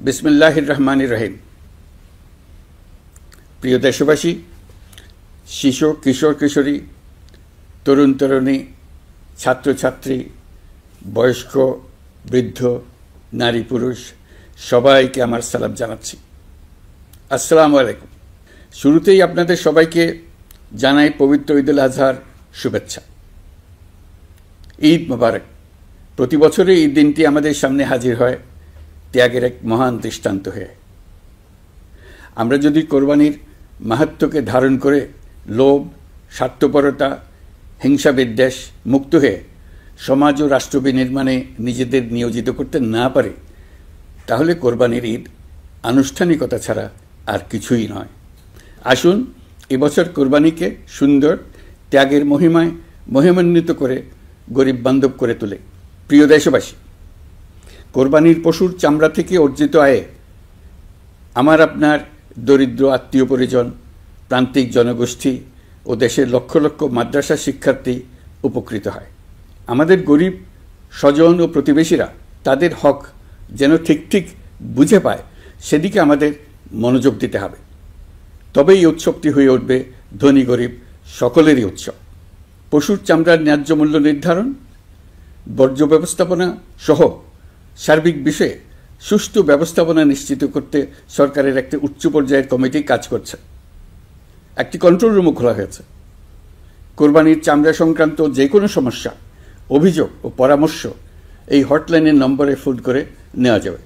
বিসমিল্লাহির রহমানির রহিম। প্রিয় দেশবাসী, শিশু, কিশোর কিশোরী, তরুণ তরুণী, ছাত্রছাত্রী, বয়স্ক, বৃদ্ধ, নারী পুরুষ সবাইকে আমার সালাম জানাচ্ছি। আসসালামু আলাইকুম। শুরুতেই আপনাদের সবাইকে জানাই পবিত্র ঈদুল আজহার শুভেচ্ছা। ঈদ মোবারক। প্রতি বছরই এই দিনটি আমাদের সামনে হাজির হয় ত্যাগের এক মহান দৃষ্টান্ত হয়ে। আমরা যদি কোরবানির মাহাত্ম্যকে ধারণ করে লোভ, স্বার্থপরতা, হিংসা বিদ্বেষ মুক্ত হয়ে সমাজ ও রাষ্ট্র বিনির্মাণে নিজেদের নিয়োজিত করতে না পারি, তাহলে কোরবানির ঈদ আনুষ্ঠানিকতা ছাড়া আর কিছুই নয়। আসুন এবছর কোরবানিকে সুন্দর, ত্যাগের মহিমায় মহিমান্বিত করে গরিব বান্ধব করে তোলে। প্রিয় দেশবাসী, কোরবানির পশুর চামড়া থেকে অর্জিত আয়ে আমার আপনার দরিদ্র আত্মীয় পরিজন, প্রান্তিক জনগোষ্ঠী ও দেশের লক্ষ লক্ষ মাদ্রাসা শিক্ষার্থী উপকৃত হয়। আমাদের গরিব স্বজন ও প্রতিবেশীরা তাদের হক যেন ঠিক ঠিক বুঝে পায়, সেদিকে আমাদের মনোযোগ দিতে হবে। তবেই এই উৎসবটি হয়ে উঠবে ধনী গরিব সকলেরই উৎসব। পশুর চামড়ার ন্যায্য মূল্য নির্ধারণ, বর্জ্য ব্যবস্থাপনা সহ সার্বিক বিষয়ে সুষ্ঠু ব্যবস্থাপনা নিশ্চিত করতে সরকারের একটি উচ্চ পর্যায়ের কমিটি কাজ করছে। একটি কন্ট্রোল রুমও খোলা হয়েছে। কোরবানির চামড়া সংক্রান্ত যে কোনো সমস্যা, অভিযোগ ও পরামর্শ এই হটলাইনের নম্বরে ফোন করে নেওয়া যাবে।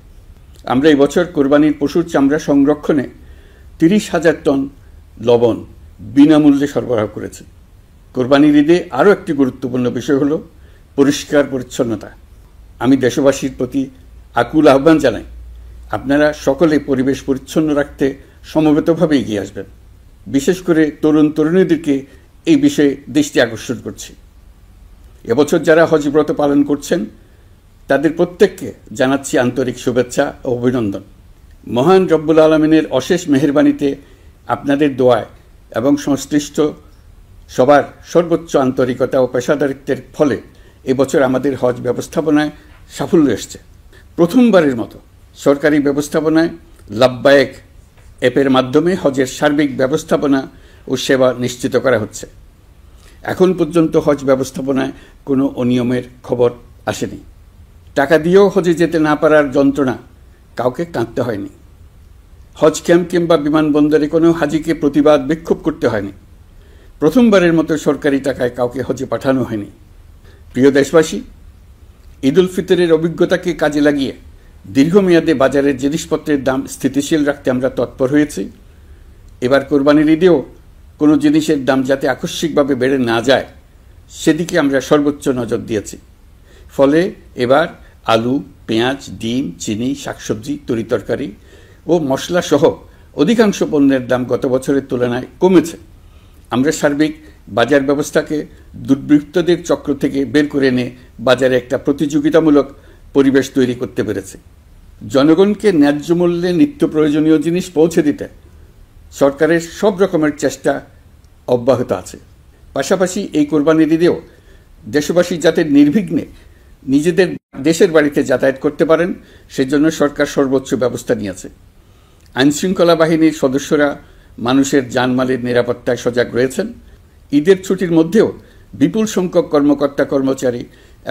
আমরা এই বছর কোরবানির পশুর চামড়া সংরক্ষণে 30,000 টন লবণ বিনামূল্যে সরবরাহ করেছি। কোরবানির ঈদে আরও একটি গুরুত্বপূর্ণ বিষয় হল পরিষ্কার পরিচ্ছন্নতা। আমি দেশবাসীর প্রতি আকুল আহ্বান জানাই, আপনারা সকলে পরিবেশ পরিচ্ছন্ন রাখতে সমবেতভাবে এগিয়ে আসবেন। বিশেষ করে তরুণ তরুণীদেরকে এই বিষয়ে দৃষ্টি আকর্ষণ করছি। এবছর যারা হজব্রত পালন করছেন তাদের প্রত্যেককে জানাচ্ছি আন্তরিক শুভেচ্ছা ও অভিনন্দন। মহান রব্বুল আলমিনের অশেষ মেহেরবানিতে, আপনাদের দোয়ায় এবং সংশ্লিষ্ট সবার সর্বোচ্চ আন্তরিকতা ও পেশাদারিত্বের ফলে এবছর আমাদের হজ ব্যবস্থাপনায় সাফল্য এসছে। প্রথমবারের মতো সরকারি ব্যবস্থাপনায় লাব্বায়েক অ্যাপের মাধ্যমে হজের সার্বিক ব্যবস্থাপনা ও সেবা নিশ্চিত করা হচ্ছে। এখন পর্যন্ত হজ ব্যবস্থাপনায় কোনো অনিয়মের খবর আসেনি। টাকা দিয়েও হজে যেতে না পারার যন্ত্রণা কাউকে কাঁদতে হয়নি। হজ ক্যাম্প কিংবা বিমানবন্দরে কোনো হাজিকে প্রতিবাদ বিক্ষোভ করতে হয়নি। প্রথমবারের মতো সরকারি টাকায় কাউকে হজে পাঠানো হয়নি। প্রিয় দেশবাসী, ঈদ উল ফিতরের অভিজ্ঞতাকে কাজে লাগিয়ে দীর্ঘমেয়াদে বাজারের জিনিসপত্রের দাম স্থিতিশীল রাখতে আমরা তৎপর হয়েছি। এবার কোরবানির ঈদেও কোনো জিনিসের দাম যাতে আকস্মিকভাবে বেড়ে না যায়, সেদিকে আমরা সর্বোচ্চ নজর দিয়েছি। ফলে এবার আলু, পেঁয়াজ, ডিম, চিনি, শাকসবজি, তরিতরকারি ও মশলা সহ অধিকাংশ পণ্যের দাম গত বছরের তুলনায় কমেছে। আমরা সার্বিক বাজার ব্যবস্থাকে দুর্বৃত্তদের চক্র থেকে বের করে এনে বাজারে একটা প্রতিযোগিতামূলক পরিবেশ তৈরি করতে পেরেছি। জনগণকে ন্যায্য মূল্যে নিত্য প্রয়োজনীয় জিনিস পৌঁছে দিতে সরকারের সব রকমের চেষ্টা অব্যাহত আছে। পাশাপাশি এই কোরবানির ঈদেও দেশবাসী যাতে নির্বিঘ্নে নিজেদের দেশের বাড়িতে যাতায়াত করতে পারেন, সেজন্য সরকার সর্বোচ্চ ব্যবস্থা নিয়েছে। আইনশৃঙ্খলা বাহিনীর সদস্যরা মানুষের জানমালের নিরাপত্তায় সজাগ রয়েছেন। ঈদের ছুটির মধ্যেও বিপুল সংখ্যক কর্মকর্তা কর্মচারী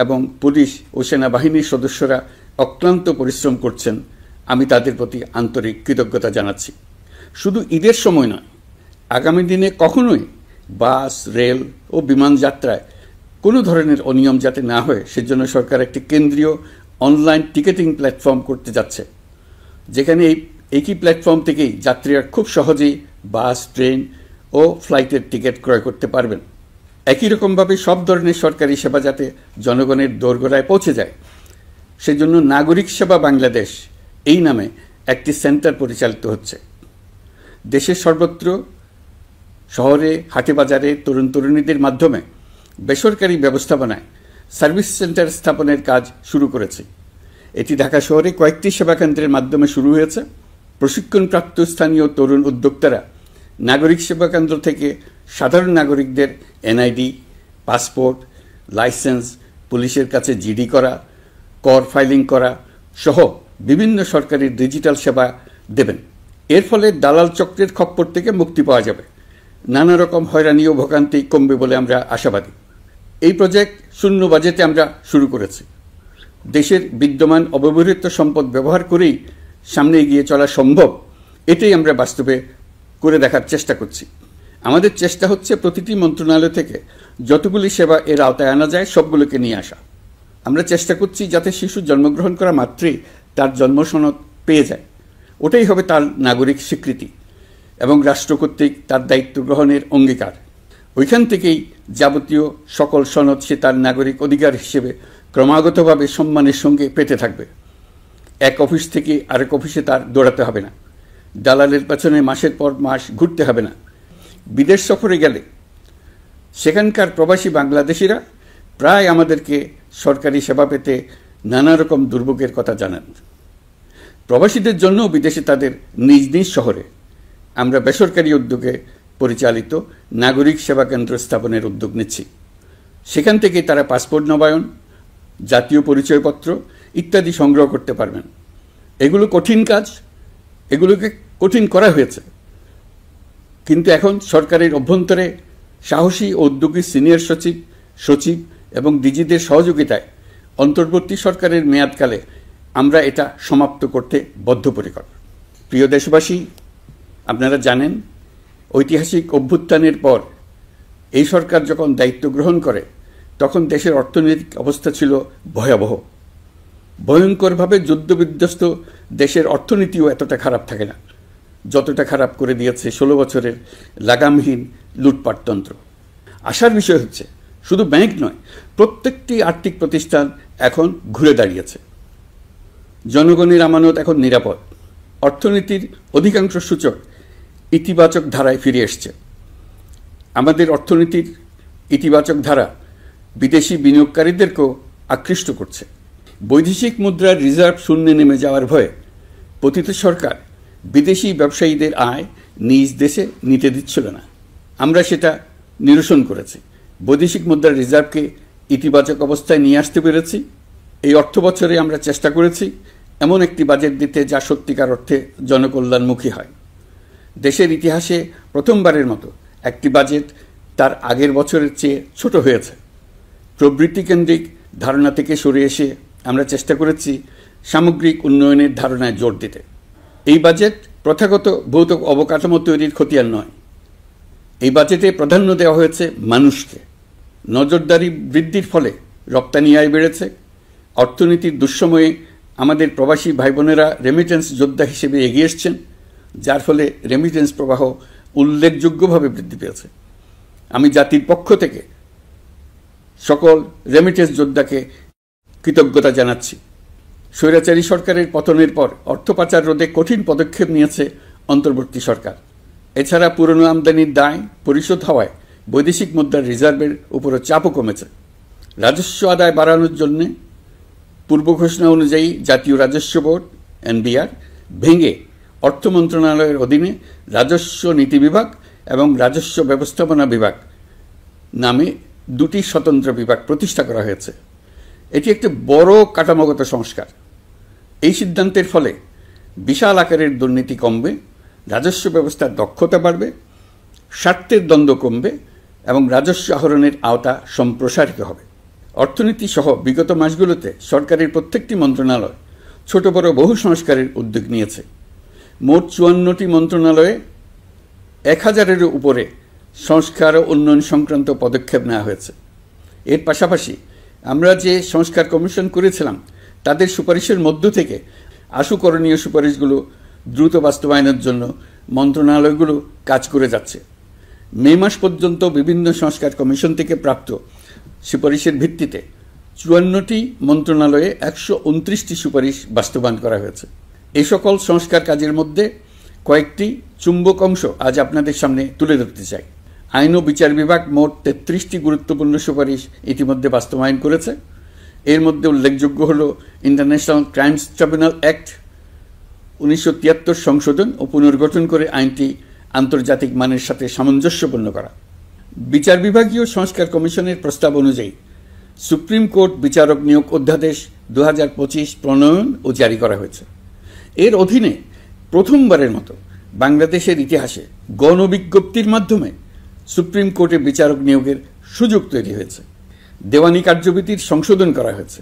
এবং পুলিশ ও সেনাবাহিনীর সদস্যরা অক্লান্ত পরিশ্রম করছেন। আমি তাদের প্রতি আন্তরিক কৃতজ্ঞতা জানাচ্ছি। শুধু ঈদের সময় নয়, আগামী দিনে কখনোই বাস, রেল ও বিমান যাত্রায় কোনো ধরনের অনিয়ম যাতে না হয়, সেজন্য সরকার একটি কেন্দ্রীয় অনলাইন টিকেটিং প্ল্যাটফর্ম করতে যাচ্ছে, যেখানে এই একই প্ল্যাটফর্ম থেকেই যাত্রীরা খুব সহজেই বাস, ট্রেন ও ফ্লাইটের টিকিট ক্রয় করতে পারবেন। একই রকমভাবে সব ধরনের সরকারি সেবা যাতে জনগণের দোরগোড়ায় পৌঁছে যায়, সেজন্য নাগরিক সেবা বাংলাদেশ এই নামে একটি সেন্টার পরিচালিত হচ্ছে। দেশের সর্বত্র শহরে, হাটে বাজারে তরুণ তরুণীদের মাধ্যমে বেসরকারি ব্যবস্থাপনায় সার্ভিস সেন্টার স্থাপনের কাজ শুরু করেছে। এটি ঢাকা শহরে কয়েকটি সেবা কেন্দ্রের মাধ্যমে শুরু হয়েছে। প্রশিক্ষণপ্রাপ্ত স্থানীয় তরুণ উদ্যোক্তারা নাগরিক সেবা কেন্দ্র থেকে সাধারণ নাগরিকদের এনআইডি, পাসপোর্ট, লাইসেন্স, পুলিশের কাছে জিডি করা, কর ফাইলিং করা সহ বিভিন্ন সরকারি ডিজিটাল সেবা দেবেন। এর ফলে দালাল চক্রের খপ্পর থেকে মুক্তি পাওয়া যাবে, নানা রকম হয়রানি ও ভোগান্তি কমবে বলে আমরা আশাবাদী। এই প্রজেক্ট শূন্য বাজেটে আমরা শুরু করেছি। দেশের বিদ্যমান অব্যবহৃত সম্পদ ব্যবহার করেই সামনে এগিয়ে চলা সম্ভব, এটাই আমরা বাস্তবে করে দেখার চেষ্টা করছি। আমাদের চেষ্টা হচ্ছে প্রতিটি মন্ত্রণালয় থেকে যতগুলি সেবা এর আওতায় আনা যায় সবগুলোকে নিয়ে আসা। আমরা চেষ্টা করছি যাতে শিশু জন্মগ্রহণ করা মাত্রই তার জন্ম সনদ পেয়ে যায়, ওটাই হবে তার নাগরিক স্বীকৃতি এবং রাষ্ট্র কর্তৃক তার দায়িত্ব গ্রহণের অঙ্গীকার। ওইখান থেকেই যাবতীয় সকল সনদ সে তার নাগরিক অধিকার হিসেবে ক্রমাগতভাবে সম্মানের সঙ্গে পেতে থাকবে। এক অফিস থেকে আরেক অফিসে তার দৌড়াতে হবে না, দালালের পেছনে মাসের পর মাস ঘুরতে হবে না। বিদেশ সফরে গেলে সেখানকার প্রবাসী বাংলাদেশিরা প্রায় আমাদেরকে সরকারি সেবা পেতে নানা রকম দুর্ভোগের কথা জানান। প্রবাসীদের জন্য বিদেশে তাদের নিজ নিজ শহরে আমরা বেসরকারি উদ্যোগে পরিচালিত নাগরিক সেবা কেন্দ্র স্থাপনের উদ্যোগ নিচ্ছি। সেখান থেকে তারা পাসপোর্ট নবায়ন, জাতীয় পরিচয়পত্র ইত্যাদি সংগ্রহ করতে পারবেন। এগুলো কঠিন কাজ, এগুলোকে কঠিন করা হয়েছে, কিন্তু এখন সরকারের অভ্যন্তরে সাহসী ও উদ্যোগী সিনিয়র সচিব এবং ডিজিদের সহযোগিতায় অন্তর্বর্তী সরকারের মেয়াদকালে আমরা এটা সমাপ্ত করতে বদ্ধপরিকর। প্রিয় দেশবাসী, আপনারা জানেন ঐতিহাসিক অভ্যুত্থানের পর এই সরকার যখন দায়িত্ব গ্রহণ করে তখন দেশের অর্থনৈতিক অবস্থা ছিল ভয়াবহ। ভয়ঙ্করভাবে যুদ্ধবিধ্বস্ত দেশের অর্থনীতিও এতটা খারাপ থাকে না যতটা খারাপ করে দিয়েছে 16 বছরের লাগামহীন লুটপাটতন্ত্র। আশার বিষয় হচ্ছে শুধু ব্যাংক নয়, প্রত্যেকটি আর্থিক প্রতিষ্ঠান এখন ঘুরে দাঁড়িয়েছে। জনগণের আমানত এখন নিরাপদ। অর্থনীতির অধিকাংশ সূচক ইতিবাচক ধারায় ফিরে এসছে। আমাদের অর্থনীতির ইতিবাচক ধারা বিদেশি বিনিয়োগকারীদেরকেও আকৃষ্ট করছে। বৈদেশিক মুদ্রার রিজার্ভ শূন্যে নেমে যাওয়ার ভয়ে পতিত সরকার বিদেশি ব্যবসায়ীদের আয় নিজ দেশে নিতে দিচ্ছিল না। আমরা সেটা নিরসন করেছি, বৈদেশিক মুদ্রার রিজার্ভকে ইতিবাচক অবস্থায় নিয়ে আসতে পেরেছি। এই অর্থ বছরে আমরা চেষ্টা করেছি এমন একটি বাজেট দিতে যা সত্যিকার অর্থে জনকল্যাণমুখী হয়। দেশের ইতিহাসে প্রথমবারের মতো একটি বাজেট তার আগের বছরের চেয়ে ছোট হয়েছে। প্রবৃত্তিকেন্দ্রিক ধারণা থেকে সরে এসে আমরা চেষ্টা করেছি সামগ্রিক উন্নয়নের ধারণায় জোর দিতে। এই বাজেট প্রথাগত ভৌত অবকাঠামো তৈরির খতিয়ান নয়। এই বাজেটে প্রাধান্য দেওয়া হয়েছে মানুষকে। নজরদারি বৃদ্ধির ফলে রপ্তানি আয় বেড়েছে। অর্থনীতির দুঃসময়ে আমাদের প্রবাসী ভাই বোনেরা রেমিটেন্স যোদ্ধা হিসেবে এগিয়ে এসছেন, যার ফলে রেমিটেন্স প্রবাহ উল্লেখযোগ্যভাবে বৃদ্ধি পেয়েছে। আমি জাতির পক্ষ থেকে সকল রেমিটেন্স যোদ্ধাকে কৃতজ্ঞতা জানাচ্ছি। স্বৈরাচারী সরকারের পতনের পর অর্থ পাচার রোধে কঠিন পদক্ষেপ নিয়েছে অন্তর্বর্তী সরকার। এছাড়া পুরনো আমদানির দায় পরিশোধ হওয়ায় বৈদেশিক মুদ্রার রিজার্ভের উপরও চাপও কমেছে। রাজস্ব আদায় বাড়ানোর জন্য পূর্ব ঘোষণা অনুযায়ী জাতীয় রাজস্ব বোর্ড NBR ভেঙে অর্থ মন্ত্রণালয়ের অধীনে রাজস্ব নীতি বিভাগ এবং রাজস্ব ব্যবস্থাপনা বিভাগ নামে দুটি স্বতন্ত্র বিভাগ প্রতিষ্ঠা করা হয়েছে। এটি একটি বড় কাঠামোগত সংস্কার। এই সিদ্ধান্তের ফলে বিশাল আকারের দুর্নীতি কমবে, রাজস্ব ব্যবস্থার দক্ষতা বাড়বে, স্বার্থের দ্বন্দ্ব কমবে এবং রাজস্ব আহরণের আওতা সম্প্রসারিত হবে। অর্থনীতি সহ বিগত মাসগুলোতে সরকারের প্রত্যেকটি মন্ত্রণালয় ছোট বড় বহু সংস্কারের উদ্যোগ নিয়েছে। মোট 54টি মন্ত্রণালয়ে 1000-এরও উপরে সংস্কার ও উন্নয়ন সংক্রান্ত পদক্ষেপ নেওয়া হয়েছে। এর পাশাপাশি আমরা যে সংস্কার কমিশন করেছিলাম তাদের সুপারিশের মধ্য থেকে আশু করণীয় সুপারিশগুলো দ্রুত বাস্তবায়নের জন্য মন্ত্রণালয়গুলো কাজ করে যাচ্ছে। মে মাস পর্যন্ত বিভিন্ন সংস্কার কমিশন থেকে প্রাপ্ত সুপারিশের ভিত্তিতে 54টি মন্ত্রণালয়ে 129টি সুপারিশ বাস্তবায়ন করা হয়েছে। এই সকল সংস্কার কাজের মধ্যে কয়েকটি চুম্বক অংশ আজ আপনাদের সামনে তুলে ধরতে চাই। আইন ও বিচার বিভাগ মোট 33টি গুরুত্বপূর্ণ সুপারিশ ইতিমধ্যে বাস্তবায়ন করেছে। এর মধ্যে উল্লেখযোগ্য হল ইন্টারন্যাশনাল ক্রাইমস ট্রাইব্যুনাল অ্যাক্ট 1973 সংশোধন ও পুনর্গঠন করে আইনটি আন্তর্জাতিক মানের সাথে সামঞ্জস্যপূর্ণ করা। বিচার বিভাগীয় সংস্কার কমিশনের প্রস্তাব অনুযায়ী সুপ্রিম কোর্ট বিচারক নিয়োগ অধ্যাদেশ 2025 প্রণয়ন ও জারি করা হয়েছে। এর অধীনে প্রথমবারের মতো বাংলাদেশের ইতিহাসে গণবিজ্ঞপ্তির মাধ্যমে সুপ্রিম কোর্টে বিচারক নিয়োগের সুযোগ তৈরি হয়েছে। দেওয়ানি কার্যবিধির সংশোধন করা হয়েছে,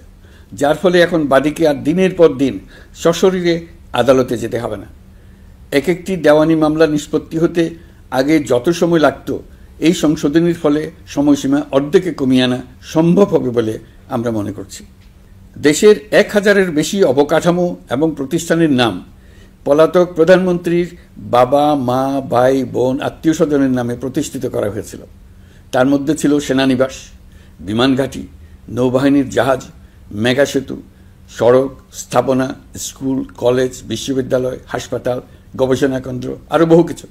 যার ফলে এখন বাদীকে আর দিনের পর দিন সশরীরে আদালতে যেতে হবে না। এক একটি দেওয়ানি মামলা নিষ্পত্তি হতে আগে যত সময় লাগত, এই সংশোধনীর ফলে সময়সীমা অর্ধেকে কমিয়ে আনা সম্ভব হবে বলে আমরা মনে করছি। দেশের 1000-এর বেশি অবকাঠামো এবং প্রতিষ্ঠানের নাম পলাতক প্রধানমন্ত্রীর বাবা, মা, ভাই, বোন, আত্মীয় স্বজনের নামে প্রতিষ্ঠিত করা হয়েছিল। তার মধ্যে ছিল সেনানিবাস, বিমানঘাঁটি, নৌবাহিনীর জাহাজ, মেগা সেতু, সড়ক, স্থাপনা, স্কুল, কলেজ, বিশ্ববিদ্যালয়, হাসপাতাল, গবেষণা কেন্দ্র, আরও বহু কিছু।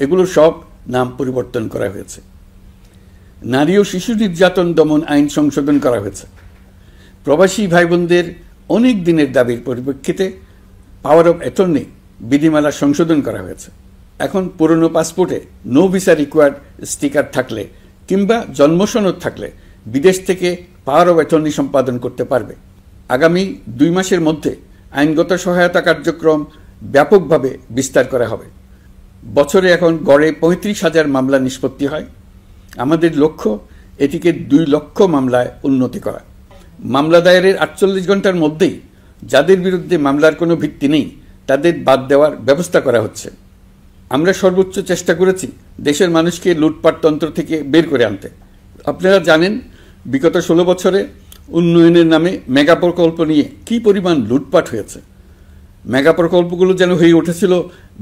এগুলো সব নাম পরিবর্তন করা হয়েছে। নারী ও শিশু নির্যাতন দমন আইন সংশোধন করা হয়েছে। প্রবাসী ভাই বোনদের অনেক দিনের দাবির পরিপ্রেক্ষিতে পাওয়ার অফ অ্যাটর্নি বিধিমালা সংশোধন করা হয়েছে। এখন পুরনো পাসপোর্টে নো ভিসা রিকোয়ার্ড স্টিকার থাকলে কিংবা জন্মসনদ থাকলে বিদেশ থেকে পাওয়ার অফ অ্যাটর্নি সম্পাদন করতে পারবে। আগামী 2 মাসের মধ্যে আইনগত সহায়তা কার্যক্রম ব্যাপকভাবে বিস্তার করা হবে। বছরে এখন গড়ে 35,000 মামলা নিষ্পত্তি হয়। আমাদের লক্ষ্য এটিকে 2 লক্ষ মামলায় উন্নতি করা। মামলা দায়েরের 48 ঘন্টার মধ্যেই যাদের বিরুদ্ধে মামলার কোনো ভিত্তি নেই তাদের বাদ দেওয়ার ব্যবস্থা করা হচ্ছে। আমরা সর্বোচ্চ চেষ্টা করেছি দেশের মানুষকে লুটপাটতন্ত্র থেকে বের করে আনতে। আপনারা জানেন, বিগত 16 বছরে উন্নয়নের নামে মেগা প্রকল্প নিয়ে কি পরিমাণ লুটপাট হয়েছে। মেগা প্রকল্পগুলো যেন হয়ে উঠেছিল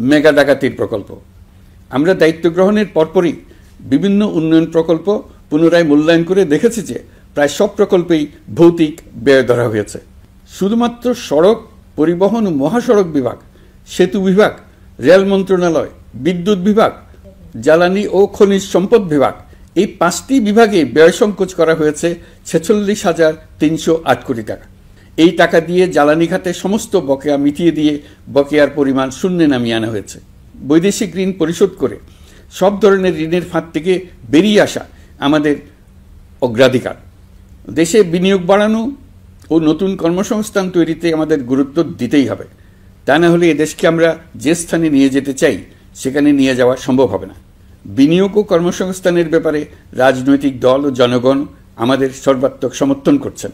মেগা ডাকাতির প্রকল্প। আমরা দায়িত্ব গ্রহণের পরপরই বিভিন্ন উন্নয়ন প্রকল্প পুনরায় মূল্যায়ন করে দেখেছি যে প্রায় সব প্রকল্পেই ভৌতিক ব্যয় ধরা হয়েছে। শুধুমাত্র সড়ক পরিবহন ও মহাসড়ক বিভাগ, সেতু বিভাগ, রেল মন্ত্রণালয়, বিদ্যুৎ বিভাগ, জ্বালানি ও খনিজ সম্পদ বিভাগ, এই 5টি বিভাগে ব্যয় সংকোচ করা হয়েছে 46,308 কোটি টাকা। এই টাকা দিয়ে জ্বালানি খাতে সমস্ত বকেয়া মিটিয়ে দিয়ে বকেয়ার পরিমাণ শূন্যে নামিয়ে আনা হয়েছে। বৈদেশিক ঋণ পরিশোধ করে সব ধরনের ঋণের ফাঁদ থেকে বেরিয়ে আসা আমাদের অগ্রাধিকার। দেশে বিনিয়োগ বাড়ানো ও নতুন কর্মসংস্থান তৈরিতে আমাদের গুরুত্ব দিতেই হবে। তা না হলে এদেশকে আমরা যে স্থানে নিয়ে যেতে চাই সেখানে নিয়ে যাওয়া সম্ভব হবে না। বিনিয়োগ ও কর্মসংস্থানের ব্যাপারে রাজনৈতিক দল ও জনগণ আমাদের সর্বাত্মক সমর্থন করছেন।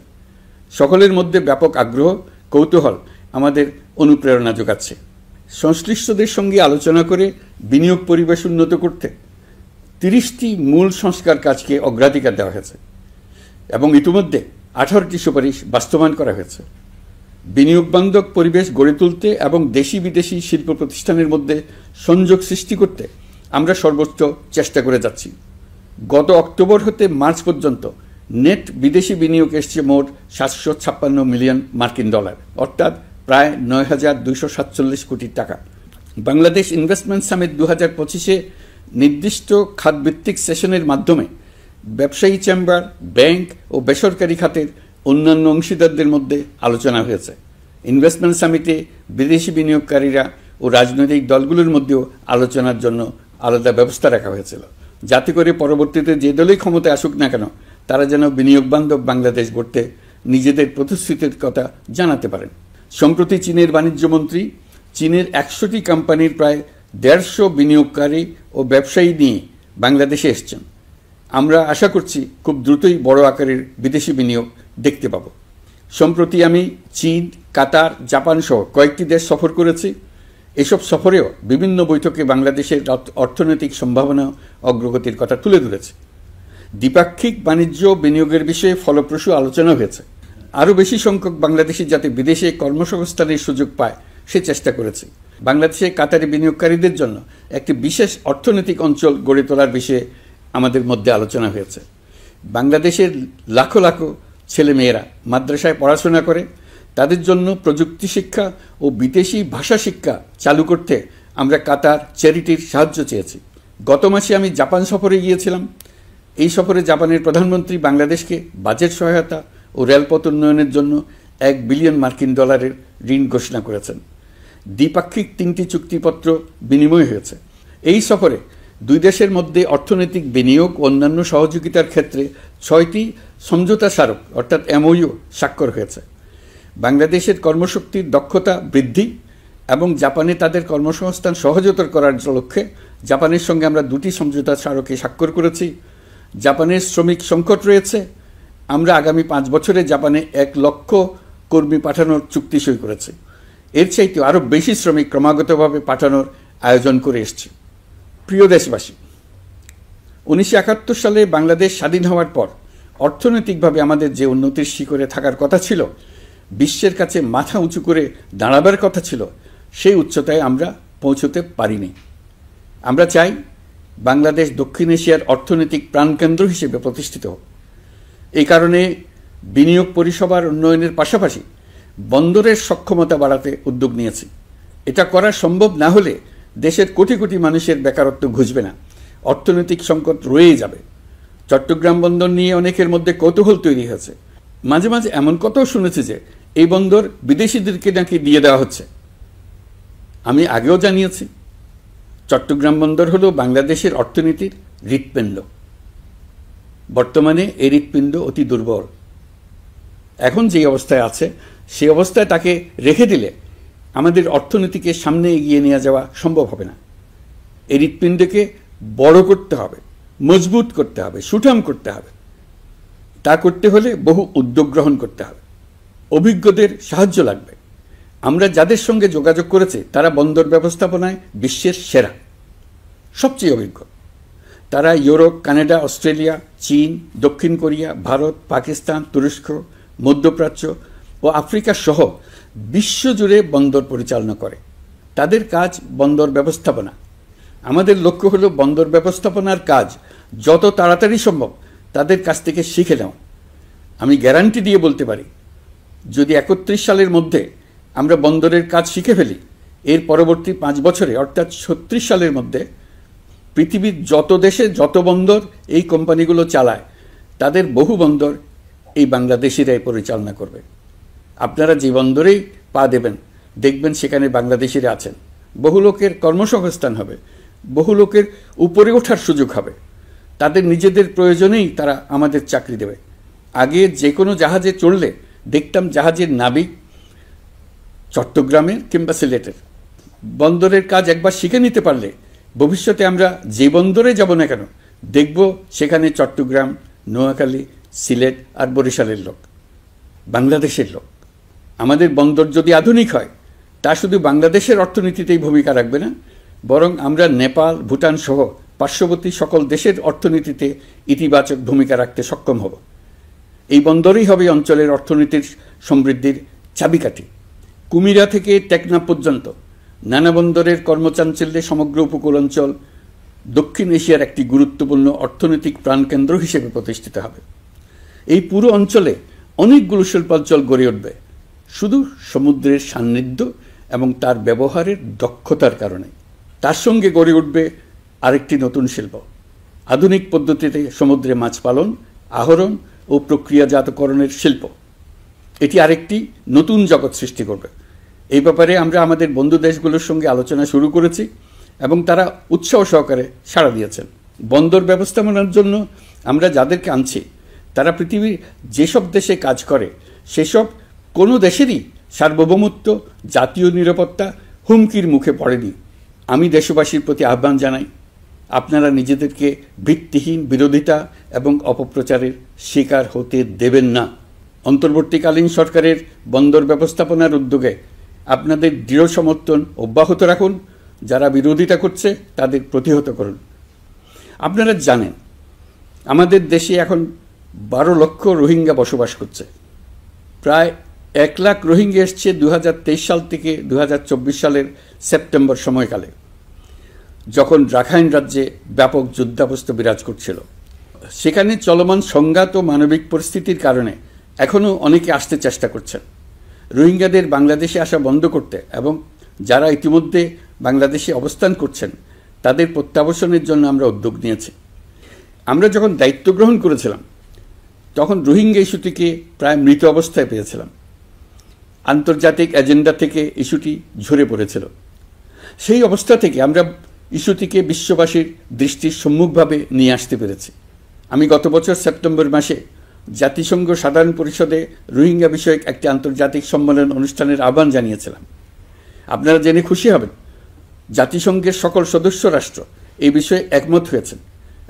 সকলের মধ্যে ব্যাপক আগ্রহ, কৌতূহল আমাদের অনুপ্রেরণা যোগাচ্ছে। সংশ্লিষ্টদের সঙ্গে আলোচনা করে বিনিয়োগ পরিবেশ উন্নত করতে 30টি মূল সংস্কার কাজকে অগ্রাধিকার দেওয়া হয়েছে এবং ইতিমধ্যে 18টি সুপারিশ বাস্তবায়ন করা হয়েছে। বিনিয়োগ বান্ধব পরিবেশ গড়ে তুলতে এবং দেশি বিদেশি শিল্প প্রতিষ্ঠানের মধ্যে সংযোগ সৃষ্টি করতে আমরা সর্বোচ্চ চেষ্টা করে যাচ্ছি। গত অক্টোবর হতে মার্চ পর্যন্ত নেট বিদেশি বিনিয়োগ এসছে মোট 756 মিলিয়ন মার্কিন ডলার, অর্থাৎ প্রায় 9,247 কোটি টাকা। বাংলাদেশ ইনভেস্টমেন্ট সামিট 2025-এ নির্দিষ্ট খাতভিত্তিক সেশনের মাধ্যমে ব্যবসায়ী চেম্বার, ব্যাংক ও বেসরকারি খাতের অন্যান্য অংশীদারদের মধ্যে আলোচনা হয়েছে। ইনভেস্টমেন্ট সামিটে বিদেশি বিনিয়োগকারীরা ও রাজনৈতিক দলগুলোর মধ্যেও আলোচনার জন্য আলাদা ব্যবস্থা রাখা হয়েছিল, যাতে করে পরবর্তীতে যে দলই ক্ষমতায় আসুক না কেন তারা যেন বিনিয়োগ বান্ধব বাংলাদেশ গড়তে নিজেদের প্রতিশ্রুতির কথা জানাতে পারেন। সম্প্রতি চীনের বাণিজ্যমন্ত্রী চীনের 100টি কোম্পানির প্রায় 150 বিনিয়োগকারী ও ব্যবসায়ী নিয়ে বাংলাদেশে এসছেন। আমরা আশা করছি খুব দ্রুতই বড় আকারের বিদেশি বিনিয়োগ দেখতে পাব। সম্প্রতি আমি চীন, কাতার, জাপান সহ কয়েকটি দেশ সফর করেছি। এসব সফরেও বিভিন্ন বৈঠকে বাংলাদেশের অর্থনৈতিক সম্ভাবনা অগ্রগতির কথা তুলে ধরেছে। দ্বিপাক্ষিক বাণিজ্য বিনিয়োগের বিষয়ে ফলপ্রসূ আলোচনা হয়েছে। আরও বেশি সংখ্যক বাংলাদেশি যাতে বিদেশে কর্মসংস্থানের সুযোগ পায় সে চেষ্টা করেছে। বাংলাদেশে কাতারি বিনিয়োগকারীদের জন্য একটি বিশেষ অর্থনৈতিক অঞ্চল গড়ে তোলার বিষয়ে আমাদের মধ্যে আলোচনা হয়েছে। বাংলাদেশের লাখো লাখো ছেলেমেয়েরা মাদ্রাসায় পড়াশোনা করে, তাদের জন্য প্রযুক্তি শিক্ষা ও বিদেশি ভাষা শিক্ষা চালু করতে আমরা কাতার চ্যারিটির সাহায্য চেয়েছি। গত মাসে আমি জাপান সফরে গিয়েছিলাম। এই সফরে জাপানের প্রধানমন্ত্রী বাংলাদেশকে বাজেট সহায়তা ও রেলপথ উন্নয়নের জন্য $1 বিলিয়ন মার্কিন ডলারের ঋণ ঘোষণা করেছেন। দ্বিপাক্ষিক 3টি চুক্তিপত্র বিনিময় হয়েছে। এই সফরে দুই দেশের মধ্যে অর্থনৈতিক বিনিয়োগ ও অন্যান্য সহযোগিতার ক্ষেত্রে 6টি সমঝোতা স্মারক অর্থাৎ MOU স্বাক্ষর হয়েছে। বাংলাদেশের কর্মশক্তির দক্ষতা বৃদ্ধি এবং জাপানে তাদের কর্মসংস্থান সহজতর করার লক্ষ্যে জাপানের সঙ্গে আমরা 2টি সমঝোতা স্মারকে স্বাক্ষর করেছি। জাপানের শ্রমিক সংকট রয়েছে, আমরা আগামী 5 বছরে জাপানে 1 লক্ষ কর্মী পাঠানোর চুক্তি সই করেছি। এর চাইতে আরও বেশি শ্রমিক ক্রমাগতভাবে পাঠানোর আয়োজন করে এসছে। প্রিয় দেশবাসী, 1971 সালে বাংলাদেশ স্বাধীন হওয়ার পর অর্থনৈতিকভাবে আমাদের যে উন্নতির শিখরে থাকার কথা ছিল, বিশ্বের কাছে মাথা উঁচু করে দাঁড়াবার কথা ছিল, সেই উচ্চতায় আমরা পৌঁছতে পারিনি। আমরা চাই বাংলাদেশ দক্ষিণ এশিয়ার অর্থনৈতিক প্রাণকেন্দ্র হিসেবে প্রতিষ্ঠিত হোক। এই কারণে বিনিয়োগ পরিষেবার উন্নয়নের পাশাপাশি বন্দরের সক্ষমতা বাড়াতে উদ্যোগ নিয়েছি। এটা করা সম্ভব না হলে দেশের কোটি কোটি মানুষের বেকারত্ব ঘুচবে না, অর্থনৈতিক সংকট রয়েই যাবে। চট্টগ্রাম বন্দর নিয়ে অনেকের মধ্যে কৌতূহল তৈরি হয়েছে। মাঝে মাঝে এমন কথাও শুনেছি যে এই বন্দর বিদেশিদেরকে নাকি দিয়ে দেওয়া হচ্ছে। আমি আগেও জানিয়েছি, চট্টগ্রাম বন্দর হলো বাংলাদেশের অর্থনীতির হৃৎপিণ্ড। বর্তমানে এই হৃৎপিণ্ড অতি দুর্বল। এখন যে অবস্থায় আছে সেই অবস্থায় তাকে রেখে দিলে আমাদের অর্থনীতিকে সামনে এগিয়ে নিয়ে যাওয়া সম্ভব হবে না। এই হৃৎপিণ্ডকে বড় করতে হবে, মজবুত করতে হবে, সুঠাম করতে হবে। তা করতে হলে বহু উদ্যোগ গ্রহণ করতে হবে, অভিজ্ঞদের সাহায্য লাগবে। আমরা যাদের সঙ্গে যোগাযোগ করেছি তারা বন্দর ব্যবস্থাপনায় বিশ্বের সেরা, সবচেয়ে অভিজ্ঞ। তারা ইউরোপ, কানাডা, অস্ট্রেলিয়া, চীন, দক্ষিণ কোরিয়া, ভারত, পাকিস্তান, তুরস্ক, মধ্যপ্রাচ্য ও আফ্রিকা সহ বিশ্বজুড়ে বন্দর পরিচালনা করে। তাদের কাজ বন্দর ব্যবস্থাপনা। আমাদের লক্ষ্য হলো বন্দর ব্যবস্থাপনার কাজ যত তাড়াতাড়ি সম্ভব তাদের কাছ থেকে শিখে নাও। আমি গ্যারান্টি দিয়ে বলতে পারি, যদি 31 সালের মধ্যে আমরা বন্দরের কাজ শিখে ফেলি, এর পরবর্তী 5 বছরে অর্থাৎ 36 সালের মধ্যে পৃথিবীর যত দেশে যত বন্দর এই কোম্পানিগুলো চালায় তাদের বহু বন্দর এই বাংলাদেশিরাই পরিচালনা করবে। আপনারা যে বন্দরেই পা দেবেন দেখবেন সেখানে বাংলাদেশিরা আছেন। বহু লোকের কর্মসংস্থান হবে, বহু লোকের উপরে ওঠার সুযোগ হবে। তাদের নিজেদের প্রয়োজনেই তারা আমাদের চাকরি দেবে। আগে যে কোনো জাহাজে চড়লে দেখতাম জাহাজের নাবিক চট্টগ্রামের কিংবা সিলেটের। বন্দরের কাজ একবার শিখে নিতে পারলে ভবিষ্যতে আমরা যে বন্দরে যাব না কেন দেখব সেখানে চট্টগ্রাম, নোয়াখালী, সিলেট আর বরিশালের লোক, বাংলাদেশের লোক। আমাদের বন্দর যদি আধুনিক হয় তা শুধু বাংলাদেশের অর্থনীতিতেই ভূমিকা রাখবে না, বরং আমরা নেপাল, ভুটান সহ পার্শ্ববর্তী সকল দেশের অর্থনীতিতে ইতিবাচক ভূমিকা রাখতে সক্ষম হব। এই বন্দরই হবে অঞ্চলের অর্থনীতির সমৃদ্ধির চাবিকাঠি। কুমিরা থেকে টেকনাফ পর্যন্ত নানা বন্দরের কর্মচাঞ্চল্যে সমগ্র উপকূল অঞ্চল দক্ষিণ এশিয়ার একটি গুরুত্বপূর্ণ অর্থনৈতিক প্রাণকেন্দ্র হিসেবে প্রতিষ্ঠিত হবে। এই পুরো অঞ্চলে অনেকগুলো শিল্পাঞ্চল গড়ে উঠবে শুধু সমুদ্রের সান্নিধ্য এবং তার ব্যবহারের দক্ষতার কারণে। তার সঙ্গে গড়ে উঠবে আরেকটি নতুন শিল্প, আধুনিক পদ্ধতিতে সমুদ্রে মাছ পালন, আহরণ ও প্রক্রিয়াজাতকরণের শিল্প। এটি আরেকটি নতুন জগৎ সৃষ্টি করবে। এই ব্যাপারে আমরা আমাদের বন্ধু দেশগুলোর সঙ্গে আলোচনা শুরু করেছি এবং তারা উৎসাহ সহকারে সাড়া দিয়েছেন। বন্দর ব্যবস্থাপনার জন্য আমরা যাদেরকে আনছি তারা পৃথিবীর যেসব দেশে কাজ করে সেসব কোনো দেশেরই সার্বভৌমত্ব, জাতীয় নিরাপত্তা হুমকির মুখে পড়েনি। আমি দেশবাসীর প্রতি আহ্বান জানাই, আপনারা নিজেদেরকে ভিত্তিহীন বিরোধিতা এবং অপপ্রচারের শিকার হতে দেবেন না। অন্তর্বর্তীকালীন সরকারের বন্দর ব্যবস্থাপনার উদ্যোগে আপনাদের দৃঢ় সমর্থন অব্যাহত রাখুন। যারা বিরোধিতা করছে তাদের প্রতিহত করুন। আপনারা জানেন আমাদের দেশে এখন 12 লক্ষ রোহিঙ্গা বসবাস করছে। প্রায় 1 লাখ রোহিঙ্গা এসছে 2023 সাল থেকে 2024 সালের সেপ্টেম্বর সময়কালে, যখন রাখাইন রাজ্যে ব্যাপক যুদ্ধাবস্থা বিরাজ করছিল। সেখানে চলমান সংঘাত ও মানবিক পরিস্থিতির কারণে এখনও অনেকে আসতে চেষ্টা করছেন। রোহিঙ্গাদের বাংলাদেশে আসা বন্ধ করতে এবং যারা ইতিমধ্যে বাংলাদেশে অবস্থান করছেন তাদের প্রত্যাবাসনের জন্য আমরা উদ্যোগ নিয়েছি। আমরা যখন দায়িত্ব গ্রহণ করেছিলাম তখন রোহিঙ্গা ইস্যুটিকে প্রায় মৃত অবস্থায় পেয়েছিলাম। আন্তর্জাতিক এজেন্ডা থেকে ইস্যুটি ঝরে পড়েছিল। সেই অবস্থা থেকে আমরা ইস্যুটিকে বিশ্ববাসীর দৃষ্টির সম্মুখভাবে নিয়ে আসতে পেরেছি। আমি গত বছর সেপ্টেম্বর মাসে জাতিসংঘ সাধারণ পরিষদে রোহিঙ্গা বিষয়ক একটি আন্তর্জাতিক সম্মেলন অনুষ্ঠানের আহ্বান জানিয়েছিলাম। আপনারা জেনে খুশি হবেন, জাতিসংঘের সকল সদস্য রাষ্ট্র এই বিষয়ে একমত হয়েছেন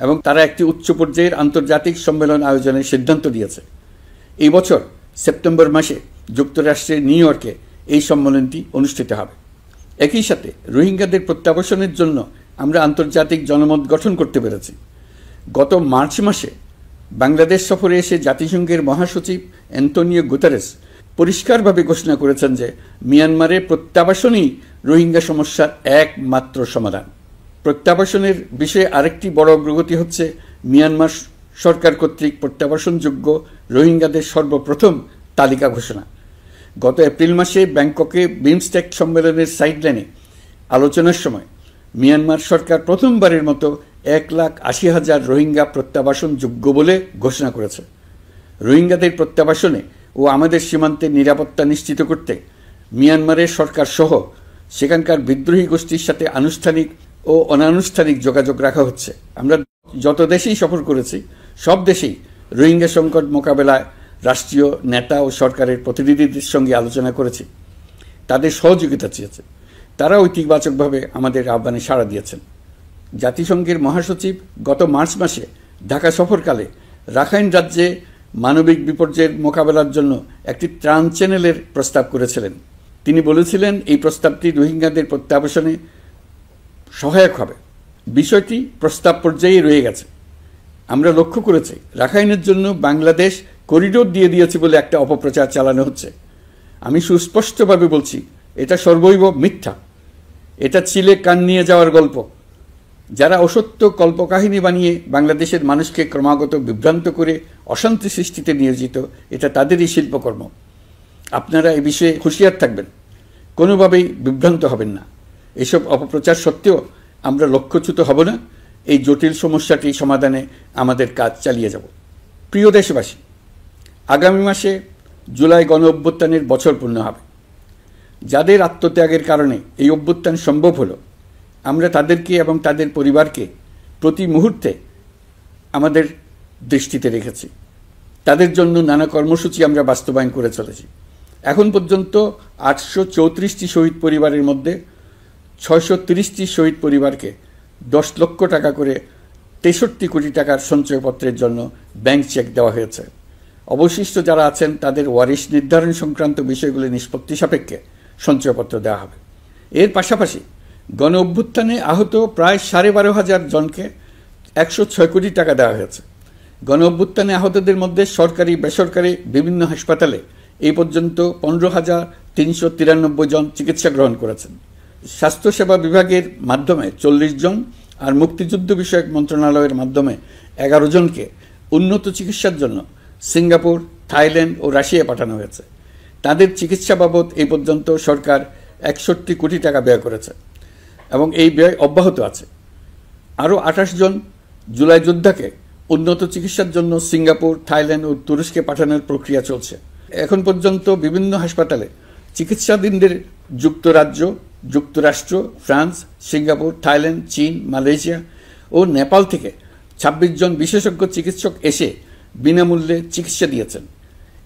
এবং তারা একটি উচ্চ পর্যায়ের আন্তর্জাতিক সম্মেলন আয়োজনের সিদ্ধান্ত নিয়েছে। এই বছর সেপ্টেম্বর মাসে যুক্তরাষ্ট্রের নিউ ইয়র্কে এই সম্মেলনটি অনুষ্ঠিত হবে। একই সাথে রোহিঙ্গাদের প্রত্যাবাসনের জন্য আমরা আন্তর্জাতিক জনমত গঠন করতে পেরেছি। গত মার্চ মাসে বাংলাদেশ সফরে এসে জাতিসংঘের মহাসচিব অ্যান্টোনিও গুতেরেস পরিষ্কারভাবে ঘোষণা করেছেন যে মিয়ানমারের প্রত্যাবাসনই রোহিঙ্গা সমস্যার একমাত্র সমাধান। প্রত্যাবাসনের বিষয়ে আরেকটি বড় অগ্রগতি হচ্ছে মিয়ানমার সরকার কর্তৃক প্রত্যাবাসনযোগ্য রোহিঙ্গাদের সর্বপ্রথম তালিকা ঘোষণা। গত এপ্রিল মাসে ব্যাংককে বিমস্টেক সম্মেলনের সাইডলাইনে আলোচনার সময় মিয়ানমার সরকার প্রথমবারের মতো 1,80,000 রোহিঙ্গা প্রত্যাবাসনযোগ্য বলে ঘোষণা করেছে। রোহিঙ্গাদের প্রত্যাবাসনে ও আমাদের সীমান্তের নিরাপত্তা নিশ্চিত করতে মিয়ানমারের সরকার সহ সেখানকার বিদ্রোহী গোষ্ঠীর সাথে আনুষ্ঠানিক ও অনানুষ্ঠানিক যোগাযোগ রাখা হচ্ছে। আমরা যত দেশেই সফর করেছি সব দেশেই রোহিঙ্গা সংকট মোকাবেলায় রাষ্ট্রীয় নেতা ও সরকারের প্রতিনিধিদের সঙ্গে আলোচনা করেছি, তাদের সহযোগিতা চেয়েছে। তারা ইতিবাচকভাবে আমাদের আহ্বানে সাড়া দিয়েছেন। জাতিসংঘের মহাসচিব গত মার্চ মাসে ঢাকা সফরকালে রাখাইন রাজ্যে মানবিক বিপর্যয়ের মোকাবেলার জন্য একটি ত্রাণ চ্যানেলের প্রস্তাব করেছিলেন। তিনি বলেছিলেন এই প্রস্তাবটি রোহিঙ্গাদের প্রত্যাবাসনে সহায়ক হবে। বিষয়টি প্রস্তাব পর্যায়ে রয়ে গেছে। আমরা লক্ষ্য করেছি রাখাইনের জন্য বাংলাদেশ করিডোর দিয়ে দিয়েছে বলে একটা অপপ্রচার চালানো হচ্ছে। আমি সুস্পষ্টভাবে বলছি, এটা সর্বৈব মিথ্যা। এটা চিলে কান নিয়ে যাওয়ার গল্প। যারা অসত্য কল্পকাহিনী বানিয়ে বাংলাদেশের মানুষকে ক্রমাগত বিভ্রান্ত করে অশান্তি সৃষ্টিতে নিয়োজিত, এটা তাদেরই শিল্পকর্ম। আপনারা এই বিষয়ে হুঁশিয়ার থাকবেন, কোনোভাবেই বিভ্রান্ত হবেন না। এসব অপপ্রচার সত্ত্বেও আমরা লক্ষ্যচ্যুত হব না। এই জটিল সমস্যাটি সমাধানে আমাদের কাজ চালিয়ে যাব। প্রিয় দেশবাসী, আগামী মাসে জুলাই গণ অভ্যুত্থানের বছর পূর্ণ হবে। যাদের আত্মত্যাগের কারণে এই অভ্যুত্থান সম্ভব হলো, আমরা তাদেরকে এবং তাদের পরিবারকে প্রতি মুহূর্তে আমাদের দৃষ্টিতে রেখেছি। তাদের জন্য নানা কর্মসূচি আমরা বাস্তবায়ন করে চলেছি। এখন পর্যন্ত 834টি শহীদ পরিবারের মধ্যে 630টি শহীদ পরিবারকে 10 লক্ষ টাকা করে 63 কোটি টাকার সঞ্চয়পত্রের জন্য ব্যাংক চেক দেওয়া হয়েছে। অবশিষ্ট যারা আছেন তাদের ওয়ারিশ নির্ধারণ সংক্রান্ত বিষয়গুলি নিষ্পত্তি সাপেক্ষে সঞ্চয়পত্র দেওয়া হবে। এর পাশাপাশি গণ অভ্যুত্থানে আহত প্রায় 12,500 জনকে 106 কোটি টাকা দেওয়া হয়েছে। গণ অভ্যুত্থানে আহতদের মধ্যে সরকারি বেসরকারি বিভিন্ন হাসপাতালে এই পর্যন্ত 15,393 জন চিকিৎসা গ্রহণ করেছেন। স্বাস্থ্যসেবা বিভাগের মাধ্যমে 40 জন আর মুক্তিযুদ্ধ বিষয়ক মন্ত্রণালয়ের মাধ্যমে 11 জনকে উন্নত চিকিৎসার জন্য সিঙ্গাপুর, থাইল্যান্ড ও রাশিয়া পাঠানো হয়েছে। তাদের চিকিৎসা বাবদ এই পর্যন্ত সরকার 61 কোটি টাকা ব্যয় করেছে এবং এই ব্যয় অব্যাহত আছে। আরও 28 জন জুলাই যোদ্ধাকে উন্নত চিকিৎসার জন্য সিঙ্গাপুর, থাইল্যান্ড ও তুরস্কে পাঠানোর প্রক্রিয়া চলছে। এখন পর্যন্ত বিভিন্ন হাসপাতালে চিকিৎসাধীনদের যুক্তরাজ্য, যুক্তরাষ্ট্র, ফ্রান্স, সিঙ্গাপুর, থাইল্যান্ড, চীন, মালয়েশিয়া ও নেপাল থেকে 26 জন বিশেষজ্ঞ চিকিৎসক এসে বিনামূল্যে চিকিৎসা দিয়েছেন।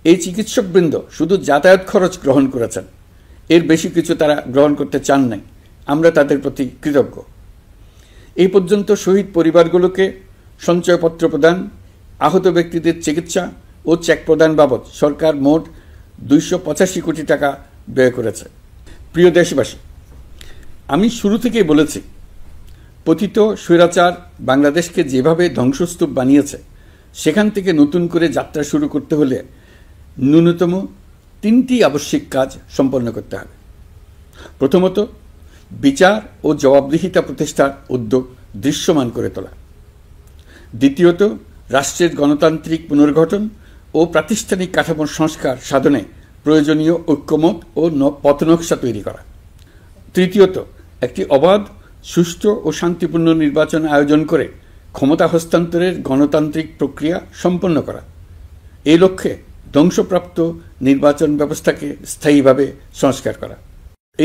এই চিকিৎসকবৃন্দ শুধু যাতায়াত খরচ গ্রহণ করেছেন, এর বেশি কিছু তারা গ্রহণ করতে চান নাই। আমরা তাদের প্রতি কৃতজ্ঞ। এই পর্যন্ত শহীদ পরিবারগুলোকে সঞ্চয়পত্র প্রদান, আহত ব্যক্তিদের চিকিৎসা ও চেক প্রদান বাবদ সরকার মোট 285 কোটি টাকা ব্যয় করেছে। প্রিয় দেশবাসী, আমি শুরু থেকেই বলেছি, পতিত স্বৈরাচার বাংলাদেশকে যেভাবে ধ্বংসস্তূপ বানিয়েছে, সেখান থেকে নতুন করে যাত্রা শুরু করতে হলে ন্যূনতম 3টি আবশ্যিক কাজ সম্পন্ন করতে হবে। প্রথমত, বিচার ও জবাবদিহিতা প্রতিষ্ঠার উদ্যোগ দৃশ্যমান করে তোলা। দ্বিতীয়ত, রাষ্ট্রের গণতান্ত্রিক পুনর্গঠন ও প্রাতিষ্ঠানিক কাঠামোর সংস্কার সাধনে প্রয়োজনীয় ঐক্যমত ও পথনকশা তৈরি করা। তৃতীয়ত, একটি অবাধ, সুষ্ঠু ও শান্তিপূর্ণ নির্বাচন আয়োজন করে ক্ষমতা হস্তান্তরের গণতান্ত্রিক প্রক্রিয়া সম্পন্ন করা। এই লক্ষ্যে ধ্বংসপ্রাপ্ত নির্বাচন ব্যবস্থাকে স্থায়ীভাবে সংস্কার করা।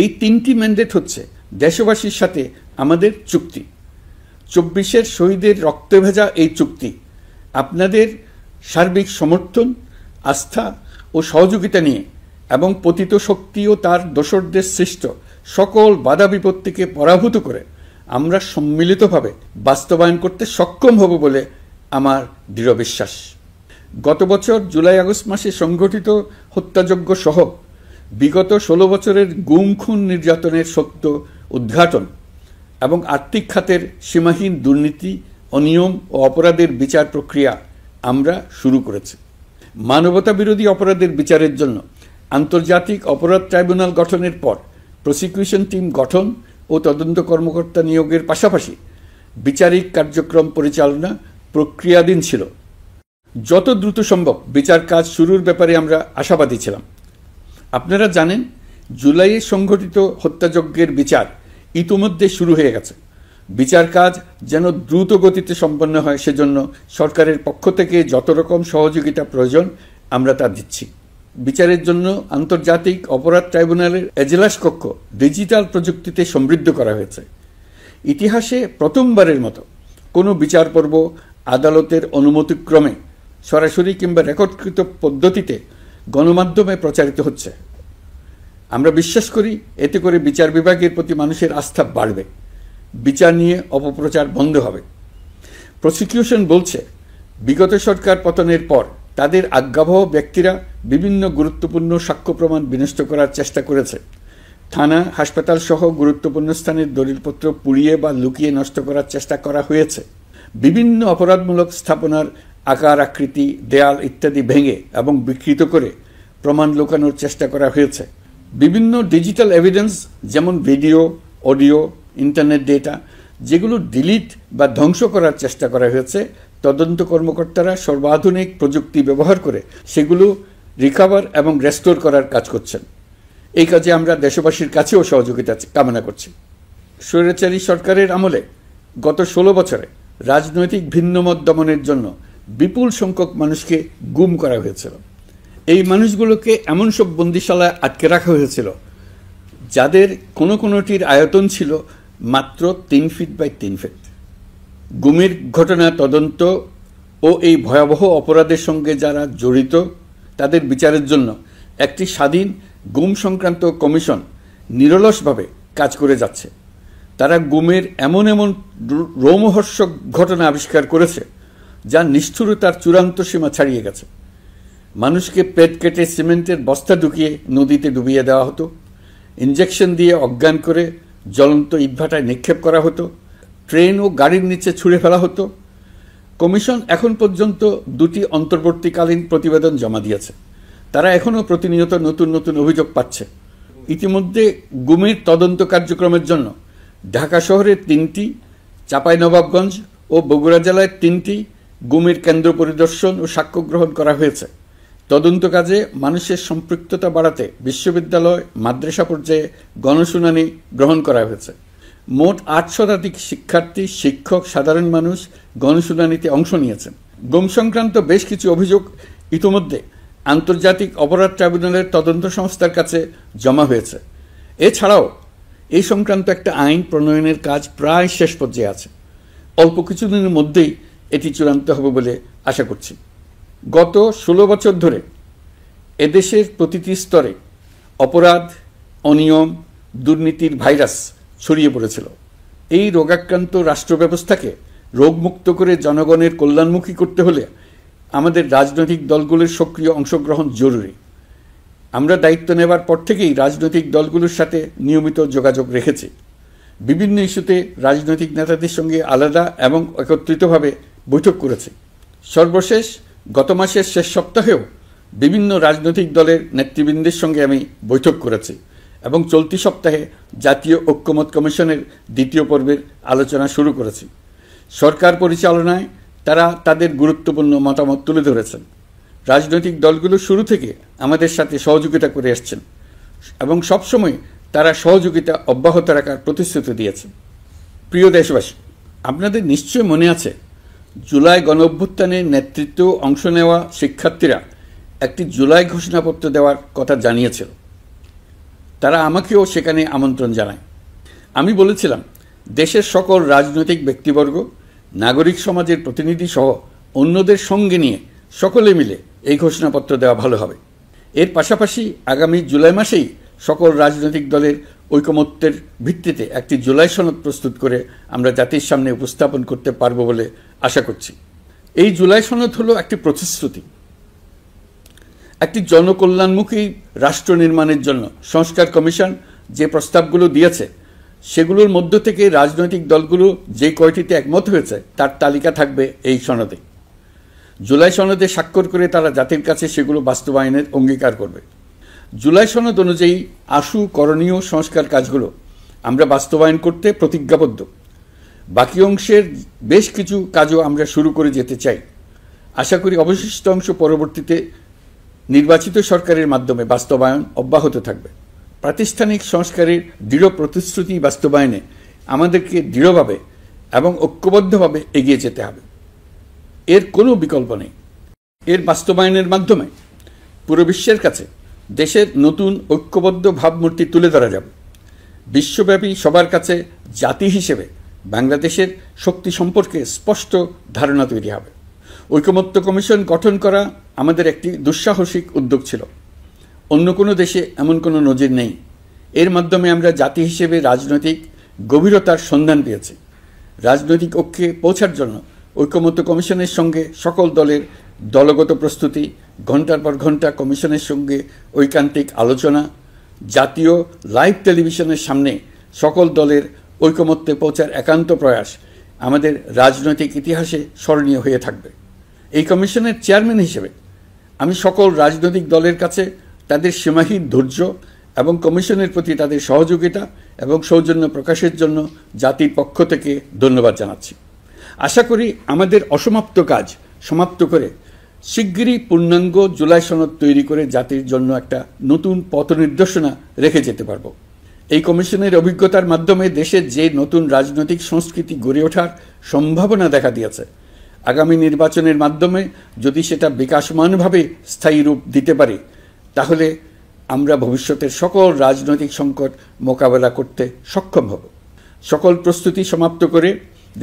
এই 3টি ম্যান্ডেট হচ্ছে দেশবাসীর সাথে আমাদের চুক্তি। 24-এর শহীদের রক্তে ভেজা এই চুক্তি আপনাদের সার্বিক সমর্থন, আস্থা ও সহযোগিতা নিয়ে এবং পতিত শক্তি ও তার দোসরদের সৃষ্ট সকল বাধা বিপত্তিকে পরাভূত করে আমরা সম্মিলিতভাবে বাস্তবায়ন করতে সক্ষম হব বলে আমার দৃঢ় বিশ্বাস। গত বছর জুলাই আগস্ট মাসে সংঘটিত হত্যাযজ্ঞ সহ বিগত 16 বছরের গুম খুন নির্যাতনের সত্য উদ্ঘাটন এবং আর্থিক খাতের সীমাহীন দুর্নীতি, অনিয়ম ও অপরাধের বিচার প্রক্রিয়া আমরা শুরু করেছি। মানবতা বিরোধী অপরাধের বিচারের জন্য আন্তর্জাতিক অপরাধ ট্রাইব্যুনাল গঠনের পর প্রসিকিউশন টিম গঠন ও তদন্ত কর্মকর্তা নিয়োগের পাশাপাশি বিচারিক কার্যক্রম পরিচালনা প্রক্রিয়াধীন ছিল। যত দ্রুত সম্ভব বিচার কাজ শুরুর ব্যাপারে আমরা আশাবাদী ছিলাম। আপনারা জানেন, জুলাইয়ে সংঘটিত হত্যাযজ্ঞের বিচার ইতোমধ্যে শুরু হয়ে গেছে। বিচার কাজ যেন দ্রুত গতিতে সম্পন্ন হয় সেজন্য সরকারের পক্ষ থেকে যত রকম সহযোগিতা প্রয়োজন আমরা তা দিচ্ছি। বিচারের জন্য আন্তর্জাতিক অপরাধ ট্রাইব্যুনালের এজলাস কক্ষ ডিজিটাল প্রযুক্তিতে সমৃদ্ধ করা হয়েছে। ইতিহাসে প্রথমবারের মতো কোনো বিচার পর্ব আদালতের অনুমতিক্রমে সরাসরি কিংবা রেকর্ডকৃত পদ্ধতিতে গণমাধ্যমে প্রচারিত হচ্ছে। আমরা বিশ্বাস করি এতে করে বিচার বিভাগের প্রতি মানুষের আস্থা বাড়বে, বিচার নিয়ে অপপ্রচার বন্ধ হবে। প্রসিকিউশন বলছে, বিগত সরকার পতনের পর তাদের আজ্ঞাবহ ব্যক্তিরা বিভিন্ন গুরুত্বপূর্ণ সাক্ষ্য প্রমাণ বিনষ্ট করার চেষ্টা করেছে। থানা, হাসপাতাল সহ গুরুত্বপূর্ণ স্থানের দলিলপত্র পুড়িয়ে বা লুকিয়ে নষ্ট করার চেষ্টা করা হয়েছে। বিভিন্ন অপরাধমূলক স্থাপনার আকার, আকৃতি, দেয়াল ইত্যাদি ভেঙে এবং বিকৃত করে প্রমাণ লুকানোর চেষ্টা করা হয়েছে। বিভিন্ন ডিজিটাল এভিডেন্স যেমন ভিডিও, অডিও, ইন্টারনেট ডেটা যেগুলো ডিলিট বা ধ্বংস করার চেষ্টা করা হয়েছে, তদন্ত কর্মকর্তারা সর্বাধুনিক প্রযুক্তি ব্যবহার করে সেগুলো রিকভার এবং রেস্টোর করার কাজ করছেন। এই কাজে আমরা দেশবাসীর কাছেও সহযোগিতা কামনা করছি। স্বৈরাচারী সরকারের আমলে গত 16 বছরে রাজনৈতিক ভিন্নমত দমনের জন্য বিপুল সংখ্যক মানুষকে গুম করা হয়েছিল। এই মানুষগুলোকে এমন সব বন্দিশালায় আটকে রাখা হয়েছিল যাদের কোনোটির আয়তন ছিল মাত্র 3 ফিট বাই 3 ফিট। গুমের ঘটনা তদন্ত ও এই ভয়াবহ অপরাধের সঙ্গে যারা জড়িত তাদের বিচারের জন্য একটি স্বাধীন গুম সংক্রান্ত কমিশন নিরলসভাবে কাজ করে যাচ্ছে। তারা গুমের এমন রোমহর্ষক ঘটনা আবিষ্কার করেছে যা নিষ্ঠুরতার চূড়ান্ত সীমা ছাড়িয়ে গেছে। মানুষকে পেট কেটে সিমেন্টের বস্তা ঢুকিয়ে নদীতে ডুবিয়ে দেওয়া হতো, ইঞ্জেকশন দিয়ে অজ্ঞান করে জ্বলন্ত ইটভাটায় নিক্ষেপ করা হতো, ট্রেন ও গাড়ির নিচে ছুঁড়ে ফেলা হতো। কমিশন এখন পর্যন্ত 2টি অন্তর্বর্তীকালীন প্রতিবেদন জমা দিয়েছে। তারা এখনও প্রতিনিয়ত নতুন অভিযোগ পাচ্ছে। ইতিমধ্যে গুমের তদন্ত কার্যক্রমের জন্য ঢাকা শহরে 3টি, চাঁপাইনবাবগঞ্জ ও বগুড়া জেলায় 3টি গুমের কেন্দ্র পরিদর্শন ও সাক্ষ্য গ্রহণ করা হয়েছে। তদন্ত কাজে মানুষের সম্পৃক্ততা বাড়াতে বিশ্ববিদ্যালয়, মাদ্রাসা পর্যায়ে গণশুনানি গ্রহণ করা হয়েছে। মোট 8 শতাধিক শিক্ষার্থী, শিক্ষক, সাধারণ মানুষ গণশুনানিতে অংশ নিয়েছেন। গুম সংক্রান্ত বেশ কিছু অভিযোগ ইতিমধ্যে আন্তর্জাতিক অপরাধ ট্রাইব্যুনালের তদন্ত সংস্থার কাছে জমা হয়েছে। এছাড়াও এই সংক্রান্ত একটা আইন প্রণয়নের কাজ প্রায় শেষ পর্যায়ে আছে। অল্প কিছুদিনের মধ্যেই এটি চূড়ান্ত হবে বলে আশা করছি। গত 16 বছর ধরে এদেশের প্রতিটি স্তরে অপরাধ, অনিয়ম, দুর্নীতির ভাইরাস ছড়িয়ে পড়েছিল। এই রোগাক্রান্ত রাষ্ট্র ব্যবস্থাকে রোগমুক্ত করে জনগণের কল্যাণমুখী করতে হলে আমাদের রাজনৈতিক দলগুলোর সক্রিয় অংশগ্রহণ জরুরি। আমরা দায়িত্ব নেবার পর থেকেই রাজনৈতিক দলগুলোর সাথে নিয়মিত যোগাযোগ রেখেছি। বিভিন্ন ইস্যুতে রাজনৈতিক নেতাদের সঙ্গে আলাদা এবং একত্রিতভাবে বৈঠক করেছি। সর্বশেষ গত মাসের শেষ সপ্তাহেও বিভিন্ন রাজনৈতিক দলের নেতৃবৃন্দের সঙ্গে আমি বৈঠক করেছি এবং চলতি সপ্তাহে জাতীয় ঐক্যমত কমিশনের 2য় পর্বের আলোচনা শুরু করেছি। সরকার পরিচালনায় তারা তাদের গুরুত্বপূর্ণ মতামত তুলে ধরেছেন। রাজনৈতিক দলগুলো শুরু থেকে আমাদের সাথে সহযোগিতা করে আসছেন এবং সবসময় তারা সহযোগিতা অব্যাহত রাখার প্রতিশ্রুতি দিয়েছেন। প্রিয় দেশবাসী, আপনাদের নিশ্চয় মনে আছে জুলাই গণঅভ্যুত্থানে নেতৃত্ব অংশ নেওয়া শিক্ষার্থীরা একটি জুলাই ঘোষণাপত্র দেওয়ার কথা জানিয়েছিল। তারা আমাকেও সেখানে আমন্ত্রণ জানায়। আমি বলেছিলাম দেশের সকল রাজনৈতিক ব্যক্তিবর্গ, নাগরিক সমাজের প্রতিনিধি সহ অন্যদের সঙ্গে নিয়ে সকলে মিলে এই ঘোষণাপত্র দেওয়া ভালো হবে। এর পাশাপাশি আগামী জুলাই মাসেই সকল রাজনৈতিক দলের ঐকমত্যের ভিত্তিতে একটি জুলাই সনদ প্রস্তুত করে আমরা জাতির সামনে উপস্থাপন করতে পারব বলে আশা করছি। এই জুলাই সনদ হলো একটি প্রতিশ্রুতি, একটি জনকল্যাণমুখী রাষ্ট্র নির্মাণের জন্য সংস্কার কমিশন যে প্রস্তাবগুলো দিয়েছে সেগুলোর মধ্য থেকে রাজনৈতিক দলগুলো যে কয়টিতে একমত হয়েছে তার তালিকা থাকবে এই সনদে। জুলাই সনদে স্বাক্ষর করে তারা জাতির কাছে সেগুলো বাস্তবায়নের অঙ্গীকার করবে। জুলাই সনদ অনুযায়ী আশু করণীয় সংস্কার কাজগুলো আমরা বাস্তবায়ন করতে প্রতিজ্ঞাবদ্ধ। বাকি অংশের বেশ কিছু কাজও আমরা শুরু করে যেতে চাই। আশা করি অবশিষ্ট অংশ পরবর্তীতে নির্বাচিত সরকারের মাধ্যমে বাস্তবায়ন অব্যাহত থাকবে। প্রাতিষ্ঠানিক সংস্কারের দৃঢ় প্রতিশ্রুতি বাস্তবায়নে আমাদেরকে দৃঢ়ভাবে এবং ঐক্যবদ্ধভাবে এগিয়ে যেতে হবে। এর কোনো বিকল্প নেই। এর বাস্তবায়নের মাধ্যমে পুরো বিশ্বের কাছে দেশের নতুন ঐক্যবদ্ধ ভাবমূর্তি তুলে ধরা যাবে। বিশ্বব্যাপী সবার কাছে জাতি হিসেবে বাংলাদেশের শক্তি সম্পর্কে স্পষ্ট ধারণা তৈরি হবে। ঐকমত্য কমিশন গঠন করা আমাদের একটি দুঃসাহসিক উদ্যোগ ছিল। অন্য কোনো দেশে এমন কোনো নজির নেই। এর মাধ্যমে আমরা জাতি হিসেবে রাজনৈতিক গভীরতার সন্ধান পেয়েছি। রাজনৈতিক ঐক্যে পৌঁছার জন্য ঐকমত্য কমিশনের সঙ্গে সকল দলের দলগত প্রস্তুতি, ঘণ্টার পর ঘণ্টা কমিশনের সঙ্গে ঐকান্তিক আলোচনা, জাতীয় লাইভ টেলিভিশনের সামনে সকল দলের ঐকমত্যে পৌঁছার একান্ত প্রয়াস আমাদের রাজনৈতিক ইতিহাসে স্মরণীয় হয়ে থাকবে। এই কমিশনের চেয়ারম্যান হিসেবে আমি সকল রাজনৈতিক দলের কাছে তাদের সীমাহীন ধৈর্য এবং কমিশনের প্রতি তাদের সহযোগিতা এবং সৌজন্য প্রকাশের জন্য জাতির পক্ষ থেকে ধন্যবাদ জানাচ্ছি। আশা করি আমাদের অসমাপ্ত কাজ সমাপ্ত করে শিগগিরই পূর্ণাঙ্গ জুলাই সনদ তৈরি করে জাতির জন্য একটা নতুন পথ নির্দেশনা রেখে যেতে পারব। এই কমিশনের অভিজ্ঞতার মাধ্যমে দেশের যে নতুন রাজনৈতিক সংস্কৃতি গড়ে ওঠার সম্ভাবনা দেখা দিয়েছে, আগামী নির্বাচনের মাধ্যমে যদি সেটা বিকাশমানভাবে স্থায়ী রূপ দিতে পারি তাহলে আমরা ভবিষ্যতের সকল রাজনৈতিক সংকট মোকাবেলা করতে সক্ষম হব। সকল প্রস্তুতি সমাপ্ত করে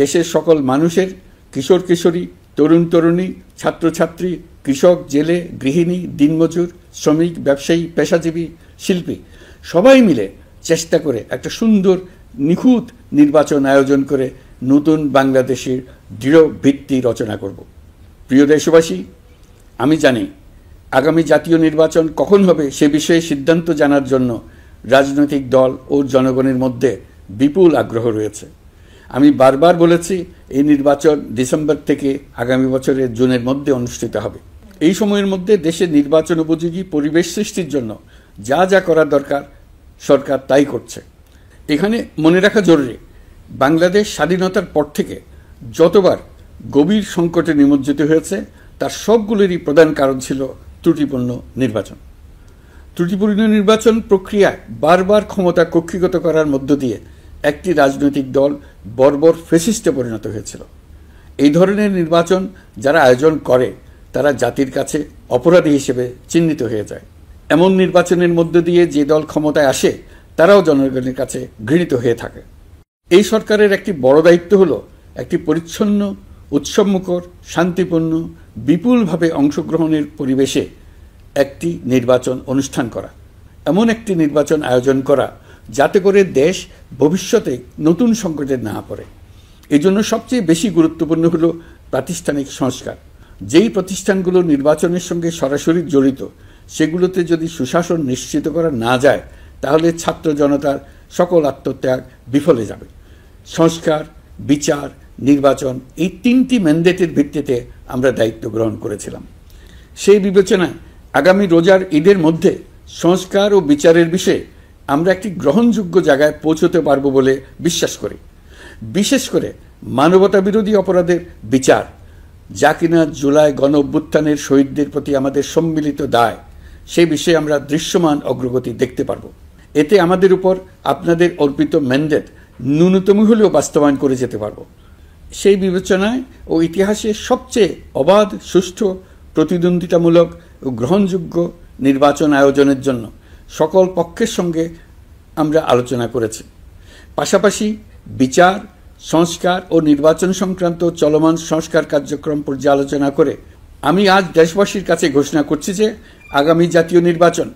দেশের সকল মানুষের, কিশোর কিশোরী, তরুণ তরুণী, ছাত্রছাত্রী, কৃষক, জেলে, গৃহিণী, দিনমজুর, শ্রমিক, ব্যবসায়ী, পেশাজীবী, শিল্পী সবাই মিলে চেষ্টা করে একটা সুন্দর নিখুঁত নির্বাচন আয়োজন করে নতুন বাংলাদেশের দৃঢ় ভিত্তি রচনা করব। প্রিয় দেশবাসী, আমি জানি আগামী জাতীয় নির্বাচন কখন হবে সে বিষয়ে সিদ্ধান্ত জানার জন্য রাজনৈতিক দল ও জনগণের মধ্যে বিপুল আগ্রহ রয়েছে। আমি বারবার বলেছি এই নির্বাচন ডিসেম্বর থেকে আগামী বছরের জুনের মধ্যে অনুষ্ঠিত হবে। এই সময়ের মধ্যে দেশের নির্বাচন উপযোগী পরিবেশ সৃষ্টির জন্য যা যা করা দরকার সরকার তাই করছে। এখানে মনে রাখা জরুরি, বাংলাদেশ স্বাধীনতার পর থেকে যতবার গভীর সংকটে নিমজ্জিত হয়েছে তার সবগুলোরই প্রধান কারণ ছিল ত্রুটিপূর্ণ নির্বাচন। ত্রুটিপূর্ণ নির্বাচন প্রক্রিয়ায় বারবার ক্ষমতা কক্ষিগত করার মধ্য দিয়ে একটি রাজনৈতিক দল বর্বর ফ্যাসিস্টে পরিণত হয়েছিল। এই ধরনের নির্বাচন যারা আয়োজন করে তারা জাতির কাছে অপরাধী হিসেবে চিহ্নিত হয়ে যায়। এমন নির্বাচনের মধ্য দিয়ে যে দল ক্ষমতায় আসে তারাও জনগণের কাছে ঘৃণিত হয়ে থাকে। এই সরকারের একটি বড় দায়িত্ব হলো একটি পরিচ্ছন্ন, উৎসবমুখর, শান্তিপূর্ণ, বিপুলভাবে অংশগ্রহণের পরিবেশে একটি নির্বাচন অনুষ্ঠান করা, এমন একটি নির্বাচন আয়োজন করা যাতে করে দেশ ভবিষ্যতে নতুন সংকটে না পড়ে। এই জন্য সবচেয়ে বেশি গুরুত্বপূর্ণ হলো প্রাতিষ্ঠানিক সংস্কার। যেই প্রতিষ্ঠানগুলো নির্বাচনের সঙ্গে সরাসরি জড়িত সেগুলোতে যদি সুশাসন নিশ্চিত করা না যায় তাহলে ছাত্র জনতার সকল আত্মত্যাগ বিফলে যাবে। সংস্কার, বিচার, নির্বাচন এই তিনটি ম্যান্ডেটের ভিত্তিতে আমরা দায়িত্ব গ্রহণ করেছিলাম। সেই বিবেচনায় আগামী রোজার ঈদের মধ্যে সংস্কার ও বিচারের বিষয়ে আমরা একটি গ্রহণযোগ্য জায়গায় পৌঁছতে পারব বলে বিশ্বাস করি। বিশেষ করে মানবতা বিরোধী অপরাধের বিচার, যা কিনা জুলাই গণ অভ্যুত্থানের শহীদদের প্রতি আমাদের সম্মিলিত দায়, সেই বিষয়ে আমরা দৃশ্যমান অগ্রগতি দেখতে পারব। এতে আমাদের উপর আপনাদের অর্পিত ম্যান্ডেট ন্যূনতম হলেও বাস্তবায়ন করে যেতে পারব। সেই বিবেচনায় ও ইতিহাসে সবচেয়ে অবাধ, সুষ্ঠু, প্রতিদ্বন্দ্বিতামূলক ও গ্রহণযোগ্য নির্বাচন আয়োজনের জন্য সকল পক্ষের সঙ্গে আমরা আলোচনা করেছি। পাশাপাশি বিচার, সংস্কার ও নির্বাচন সংক্রান্ত চলমান সংস্কার কার্যক্রম পর্যালোচনা করে আমি আজ দেশবাসীর কাছে ঘোষণা করছি যে আগামী জাতীয় নির্বাচন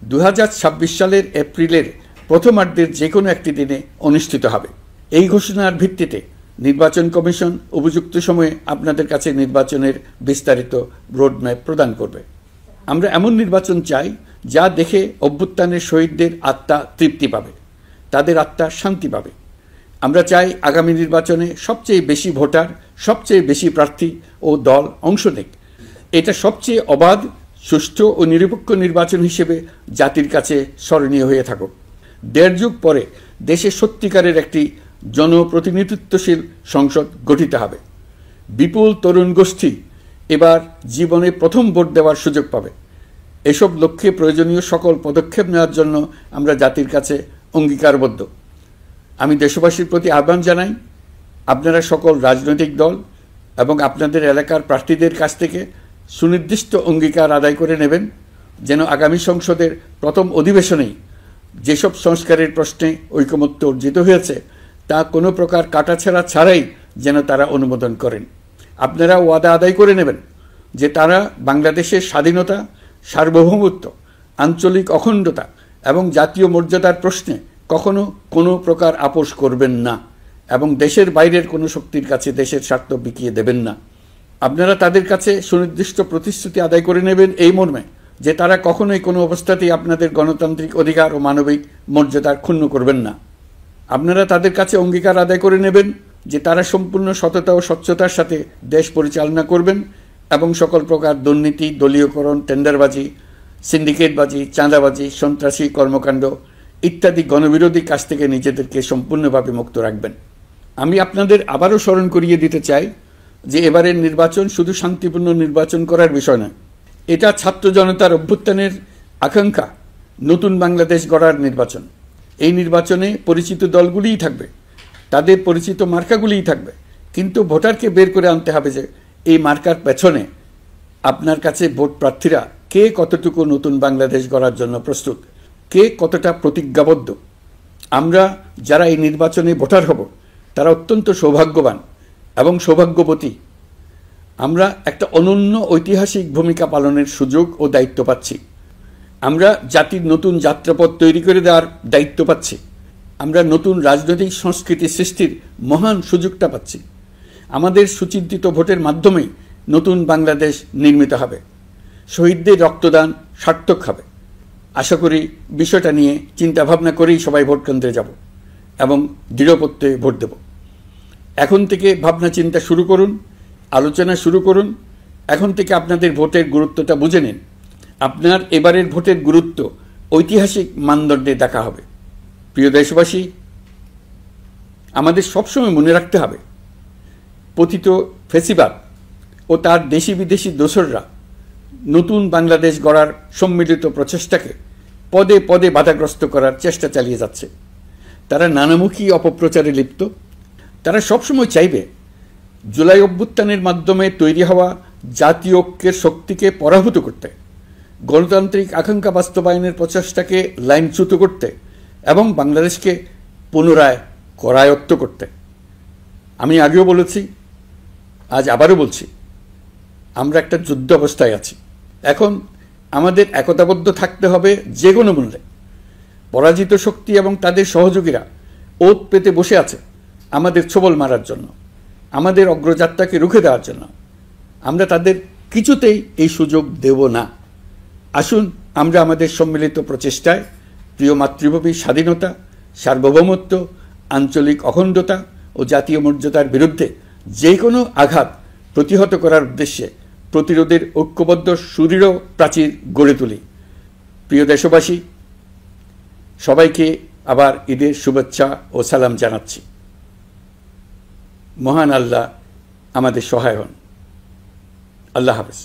2026 সালের এপ্রিলের প্রথমার্ধের যে কোনো একটি দিনে অনুষ্ঠিত হবে। এই ঘোষণার ভিত্তিতে নির্বাচন কমিশন উপযুক্ত সময়ে আপনাদের কাছে নির্বাচনের বিস্তারিত রোডম্যাপ প্রদান করবে। আমরা এমন নির্বাচন চাই যা দেখে অভ্যুত্থানের শহীদদের আত্মা তৃপ্তি পাবে, তাদের আত্মা শান্তি পাবে। আমরা চাই আগামী নির্বাচনে সবচেয়ে বেশি ভোটার, সবচেয়ে বেশি প্রার্থী ও দল অংশ নেক। এটা সবচেয়ে অবাধ, সুষ্ঠু ও নিরপেক্ষ নির্বাচন হিসেবে জাতির কাছে স্মরণীয় হয়ে থাকুক। 1.5 যুগ পরে দেশে সত্যিকারের একটি জনপ্রতিনিধিত্বশীল সংসদ গঠিত হবে। বিপুল তরুণ গোষ্ঠী এবার জীবনে প্রথম ভোট দেওয়ার সুযোগ পাবে। এসব লক্ষ্যে প্রয়োজনীয় সকল পদক্ষেপ নেওয়ার জন্য আমরা জাতির কাছে অঙ্গীকারবদ্ধ। আমি দেশবাসীর প্রতি আহ্বান জানাই, আপনারা সকল রাজনৈতিক দল এবং আপনাদের এলাকার প্রার্থীদের কাছ থেকে সুনির্দিষ্ট অঙ্গীকার আদায় করে নেবেন, যেন আগামী সংসদের প্রথম অধিবেশনেই যেসব সংস্কারের প্রশ্নে ঐকমত্য অর্জিত হয়েছে তা কোনো প্রকার কাটাছেঁড়া ছাড়াই যেন তারা অনুমোদন করেন। আপনারা ওয়াদা আদায় করে নেবেন যে তারা বাংলাদেশের স্বাধীনতা, সার্বভৌমত্ব, আঞ্চলিক অখণ্ডতা এবং জাতীয় মর্যাদার প্রশ্নে কখনো কোনো প্রকার আপোষ করবেন না এবং দেশের বাইরের কোনো শক্তির কাছে দেশের স্বার্থ বিকিয়ে দেবেন না। আপনারা তাদের কাছে সুনির্দিষ্ট প্রতিশ্রুতি আদায় করে নেবেন এই মর্মে যে তারা কখনোই কোনো অবস্থাতেই আপনাদের গণতান্ত্রিক অধিকার ও মানবিক মর্যাদার ক্ষুণ্ণ করবেন না। আপনারা তাদের কাছে অঙ্গীকার আদায় করে নেবেন যে তারা সম্পূর্ণ সততা ও স্বচ্ছতার সাথে দেশ পরিচালনা করবেন এবং সকল প্রকার দুর্নীতি, দলীয়করণ, টেন্ডারবাজি, সিন্ডিকেটবাজি, চাঁদাবাজি, সন্ত্রাসী কর্মকাণ্ড ইত্যাদি গণবিরোধী কাজ থেকে নিজেদেরকে সম্পূর্ণভাবে মুক্ত রাখবেন। আমি আপনাদের আবারও স্মরণ করিয়ে দিতে চাই যে এবারের নির্বাচন শুধু শান্তিপূর্ণ নির্বাচন করার বিষয় নয়, এটা ছাত্র জনতার অভ্যুত্থানের আকাঙ্ক্ষা নতুন বাংলাদেশ গড়ার নির্বাচন। এই নির্বাচনে পরিচিত দলগুলিই থাকবে, তাদের পরিচিত মার্কাগুলিই থাকবে, কিন্তু ভোটারকে বের করে আনতে হবে যে এই মার্কার পেছনে আপনার কাছে ভোট প্রার্থীরা কে কতটুকু নতুন বাংলাদেশ গড়ার জন্য প্রস্তুত, কে কতটা প্রতিজ্ঞাবদ্ধ। আমরা যারা এই নির্বাচনে ভোটার হব তারা অত্যন্ত সৌভাগ্যবান এবং সৌভাগ্যবতী। আমরা একটা অনন্য ঐতিহাসিক ভূমিকা পালনের সুযোগ ও দায়িত্ব পাচ্ছি। আমরা জাতির নতুন যাত্রাপথ তৈরি করে দেওয়ার দায়িত্ব পাচ্ছি। আমরা নতুন রাজনৈতিক সংস্কৃতি সৃষ্টির মহান সুযোগটা পাচ্ছি। আমাদের সুচিন্তিত ভোটের মাধ্যমে নতুন বাংলাদেশ নির্মিত হবে। শহীদদের রক্তদান সার্থক হবে। আশা করি বিষয়টা নিয়ে চিন্তাভাবনা করেই সবাই ভোট কেন্দ্রে যাব এবং দৃঢ়প্রত্যয়ে ভোট দেব। এখন থেকে ভাবনা চিন্তা শুরু করুন, আলোচনা শুরু করুন। এখন থেকে আপনাদের ভোটের গুরুত্বটা বুঝে নিন। আপনার এবারের ভোটের গুরুত্ব ঐতিহাসিক মানদণ্ডে দেখা হবে। প্রিয় দেশবাসী, আমাদের সবসময় মনে রাখতে হবে পতিত ফ্যাসিবাদ ও তার দেশি বিদেশি দোসররা নতুন বাংলাদেশ গড়ার সম্মিলিত প্রচেষ্টাকে পদে পদে বাধাগ্রস্ত করার চেষ্টা চালিয়ে যাচ্ছে। তারা নানামুখী অপপ্রচারে লিপ্ত। তারা সবসময় চাইবে জুলাই অভ্যুত্থানের মাধ্যমে তৈরি হওয়া জাতীয় ঐক্যের শক্তিকে পরাভূত করতে, গণতান্ত্রিক আকাঙ্ক্ষা বাস্তবায়নের প্রচেষ্টাকে লাইনচ্যুত করতে এবং বাংলাদেশকে পুনরায় করায়ত্ত করতে। আমি আগেও বলেছি, আজ আবারও বলছি, আমরা একটা যুদ্ধ অবস্থায় আছি। এখন আমাদের একতাবদ্ধ থাকতে হবে যে কোনো মূল্যে। পরাজিত শক্তি এবং তাদের সহযোগীরা ওত পেতে বসে আছে আমাদের ছোবল মারার জন্য, আমাদের অগ্রযাত্রাকে রুখে দেওয়ার জন্য। আমরা তাদের কিছুতেই এই সুযোগ দেব না। আসুন আমরা আমাদের সম্মিলিত প্রচেষ্টায় প্রিয় মাতৃভূমির স্বাধীনতা, সার্বভৌমত্ব, আঞ্চলিক অখণ্ডতা ও জাতীয় মর্যাদার বিরুদ্ধে যে কোনো আঘাত প্রতিহত করার উদ্দেশ্যে প্রতিরোধের ঐক্যবদ্ধ সুদৃঢ় প্রাচীর গড়ে তুলি। প্রিয় দেশবাসী, সবাইকে আবার ঈদের শুভেচ্ছা ও সালাম জানাচ্ছি। মহান আল্লাহ আমাদের সহায় হন। আল্লাহ হাফেজ।